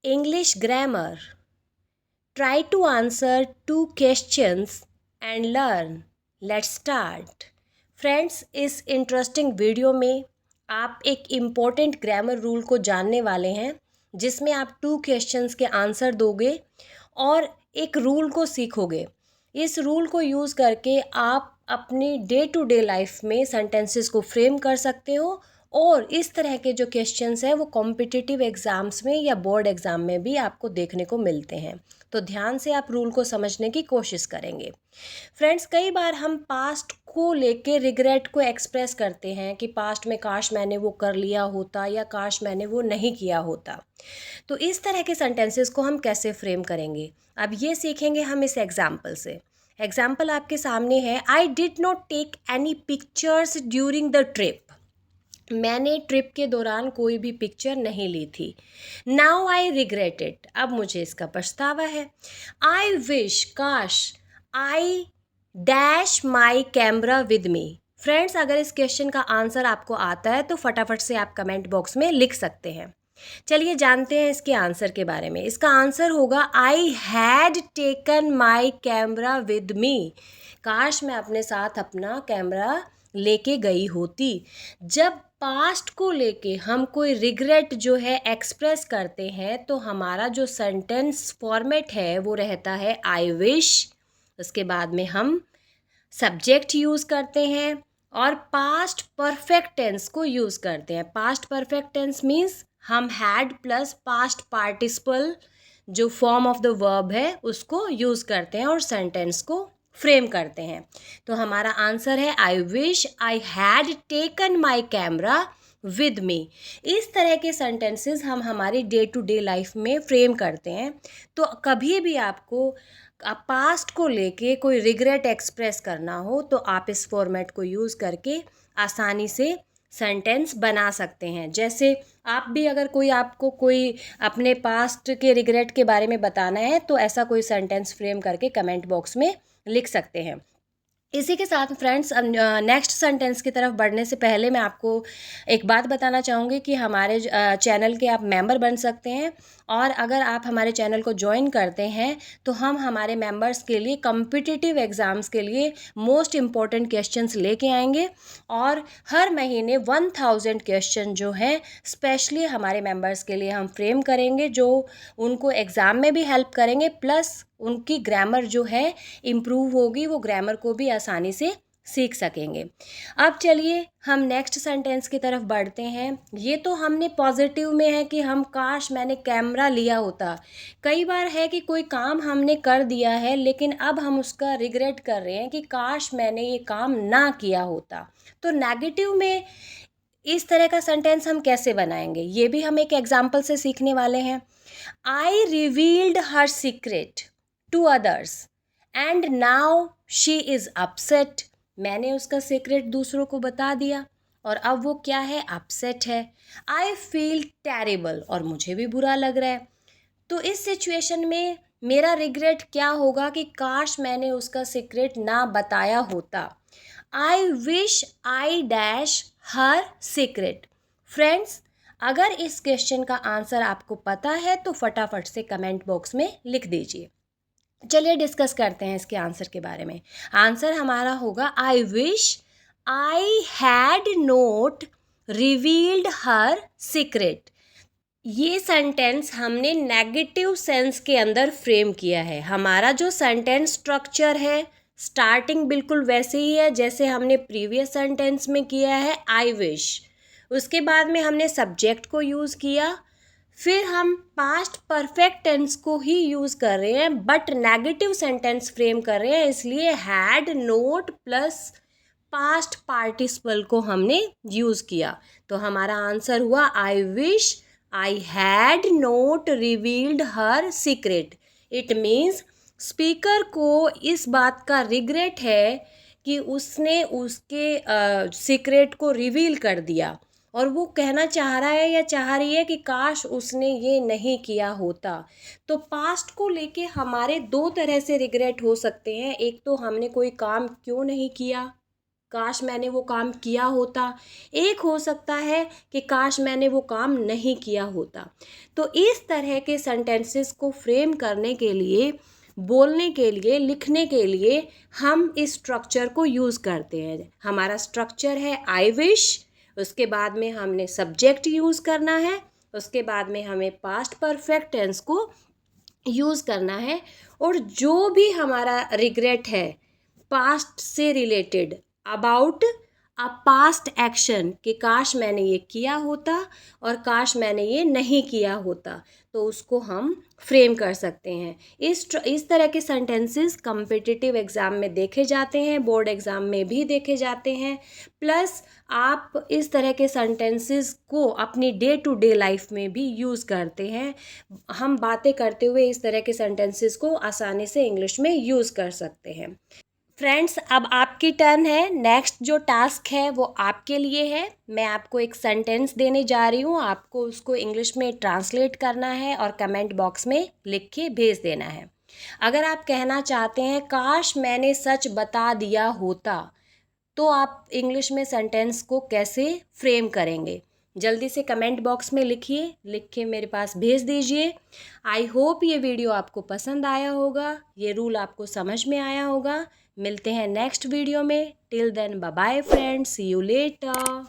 English grammar. Try to answer 2 questions and learn. Let's start. Friends, इस interesting video में आप एक important grammar rule को जानने वाले हैं जिसमें आप 2 क्वेश्चंस के आंसर दोगे और एक रूल को सीखोगे। इस रूल को यूज़ करके आप अपनी डे टू डे लाइफ में सेंटेंसेस को फ्रेम कर सकते हो और इस तरह के जो क्वेश्चंस हैं वो कॉम्पिटिटिव एग्ज़ाम्स में या बोर्ड एग्ज़ाम में भी आपको देखने को मिलते हैं। तो ध्यान से आप रूल को समझने की कोशिश करेंगे। फ्रेंड्स, कई बार हम पास्ट को लेके रिग्रेट को एक्सप्रेस करते हैं कि पास्ट में काश मैंने वो कर लिया होता या काश मैंने वो नहीं किया होता। तो इस तरह के सेंटेंसेस को हम कैसे फ्रेम करेंगे, अब ये सीखेंगे हम इस एग्जाम्पल से। एग्जाम्पल आपके सामने है, I did not take any pictures during the trip. मैंने ट्रिप के दौरान कोई भी पिक्चर नहीं ली थी। नाउ आई रिग्रेट इट, अब मुझे इसका पछतावा है। आई विश, काश, I dash my camera with me. Friends, अगर इस क्वेश्चन का आंसर आपको आता है तो फटाफट से आप कमेंट बॉक्स में लिख सकते हैं। चलिए जानते हैं इसके आंसर के बारे में। इसका आंसर होगा I had taken my camera with me. काश मैं अपने साथ अपना कैमरा लेके गई होती। जब पास्ट को लेके हम कोई रिग्रेट जो है एक्सप्रेस करते हैं तो हमारा जो सेंटेंस फॉर्मेट है वो रहता है आई विश। उसके बाद में हम सब्जेक्ट यूज़ करते हैं और पास्ट परफेक्ट टेंस को यूज़ करते हैं। पास्ट परफेक्ट टेंस मीन्स हम हैड प्लस पास्ट पार्टिसिपल जो फॉर्म ऑफ द वर्ब है उसको यूज़ करते हैं और सेंटेंस को फ्रेम करते हैं। तो हमारा आंसर है I wish I had taken my camera with me. इस तरह के सेंटेंसेस हम हमारी डे टू डे लाइफ में फ्रेम करते हैं। तो कभी भी आपको पास्ट को लेके कोई रिग्रेट एक्सप्रेस करना हो तो आप इस फॉर्मेट को यूज़ करके आसानी से सेंटेंस बना सकते हैं। जैसे आप भी अगर आपको कोई अपने पास्ट के रिग्रेट के बारे में बताना है तो ऐसा कोई सेंटेंस फ्रेम करके कमेंट बॉक्स में लिख सकते हैं। इसी के साथ फ्रेंड्स, नेक्स्ट सेंटेंस की तरफ बढ़ने से पहले मैं आपको एक बात बताना चाहूँगी कि हमारे चैनल के आप मेंबर बन सकते हैं और अगर आप हमारे चैनल को ज्वाइन करते हैं तो हम हमारे मेंबर्स के लिए कॉम्पिटिटिव एग्ज़ाम्स के लिए मोस्ट इम्पॉर्टेंट क्वेश्चंस लेके आएंगे और हर महीने 1000 क्वेश्चन जो हैं स्पेशली हमारे मेंबर्स के लिए हम फ्रेम करेंगे जो उनको एग्ज़ाम में भी हेल्प करेंगे प्लस उनकी ग्रामर जो है इम्प्रूव होगी, वो ग्रामर को भी आसानी से सीख सकेंगे। अब चलिए हम नेक्स्ट सेंटेंस की तरफ बढ़ते हैं। ये तो हमने पॉजिटिव में है कि हम काश मैंने कैमरा लिया होता। कई बार है कि कोई काम हमने कर दिया है लेकिन अब हम उसका रिग्रेट कर रहे हैं कि काश मैंने ये काम ना किया होता। तो नेगेटिव में इस तरह का सेंटेंस हम कैसे बनाएंगे, ये भी हम एक एग्जाम्पल से सीखने वाले हैं। I revealed her secret to others and now she is upset. मैंने उसका सीक्रेट दूसरों को बता दिया और अब वो क्या है, अपसेट है। आई फील टेरिबल, और मुझे भी बुरा लग रहा है। तो इस सिचुएशन में मेरा रिग्रेट क्या होगा कि काश मैंने उसका सीक्रेट ना बताया होता। I wish I dash her secret. Friends, अगर इस क्वेश्चन का आंसर आपको पता है तो फटाफट से कमेंट बॉक्स में लिख दीजिए। चलिए डिस्कस करते हैं इसके आंसर के बारे में। आंसर हमारा होगा I wish I had note revealed her secret. ये सेंटेंस हमने नेगेटिव सेंस के अंदर फ्रेम किया है। हमारा जो सेंटेंस स्ट्रक्चर है स्टार्टिंग बिल्कुल वैसे ही है जैसे हमने प्रीवियस सेंटेंस में किया है, आई विश। उसके बाद में हमने सब्जेक्ट को यूज़ किया, फिर हम पास्ट परफेक्ट टेंस को ही यूज़ कर रहे हैं बट नेगेटिव सेंटेंस फ्रेम कर रहे हैं, इसलिए had note plus past participle को हमने यूज़ किया। तो हमारा आंसर हुआ I wish I had note revealed her secret. It means speaker को इस बात का रिग्रेट है कि उसने उसके सीक्रेट को रिवील कर दिया और वो कहना चाह रहा है या चाह रही है कि काश उसने ये नहीं किया होता। तो पास्ट को लेके हमारे 2 तरह से रिग्रेट हो सकते हैं। एक तो हमने कोई काम क्यों नहीं किया, काश मैंने वो काम किया होता, एक हो सकता है कि काश मैंने वो काम नहीं किया होता। तो इस तरह के सेंटेंसेस को फ्रेम करने के लिए, बोलने के लिए, लिखने के लिए हम इस स्ट्रक्चर को यूज़ करते हैं। हमारा स्ट्रक्चर है आई विश, उसके बाद में हमने सब्जेक्ट यूज़ करना है, उसके बाद में हमें पास्ट परफेक्ट टेंस को यूज़ करना है, और जो भी हमारा रिग्रेट है पास्ट से related, about a past action, कि काश मैंने ये किया होता और काश मैंने ये नहीं किया होता, तो उसको हम फ्रेम कर सकते हैं। इस तरह के सेंटेंसेस कम्पिटिटिव एग्ज़ाम में देखे जाते हैं, बोर्ड एग्ज़ाम में भी देखे जाते हैं। प्लस आप इस तरह के सेंटेंसेस को अपनी डे टू डे लाइफ में भी यूज़ करते हैं। हम बातें करते हुए इस तरह के सेंटेंसेस को आसानी से इंग्लिश में यूज़ कर सकते हैं। फ्रेंड्स, अब आपकी टर्न है। नेक्स्ट जो टास्क है वो आपके लिए है। मैं आपको एक सेंटेंस देने जा रही हूँ, आपको उसको इंग्लिश में ट्रांसलेट करना है और कमेंट बॉक्स में लिख के भेज देना है। अगर आप कहना चाहते हैं काश मैंने सच बता दिया होता, तो आप इंग्लिश में सेंटेंस को कैसे फ्रेम करेंगे? जल्दी से कमेंट बॉक्स में लिखिए, लिख के मेरे पास भेज दीजिए। आई होप ये वीडियो आपको पसंद आया होगा, ये रूल आपको समझ में आया होगा। मिलते हैं नेक्स्ट वीडियो में। Till then bye bye friends, see you letter.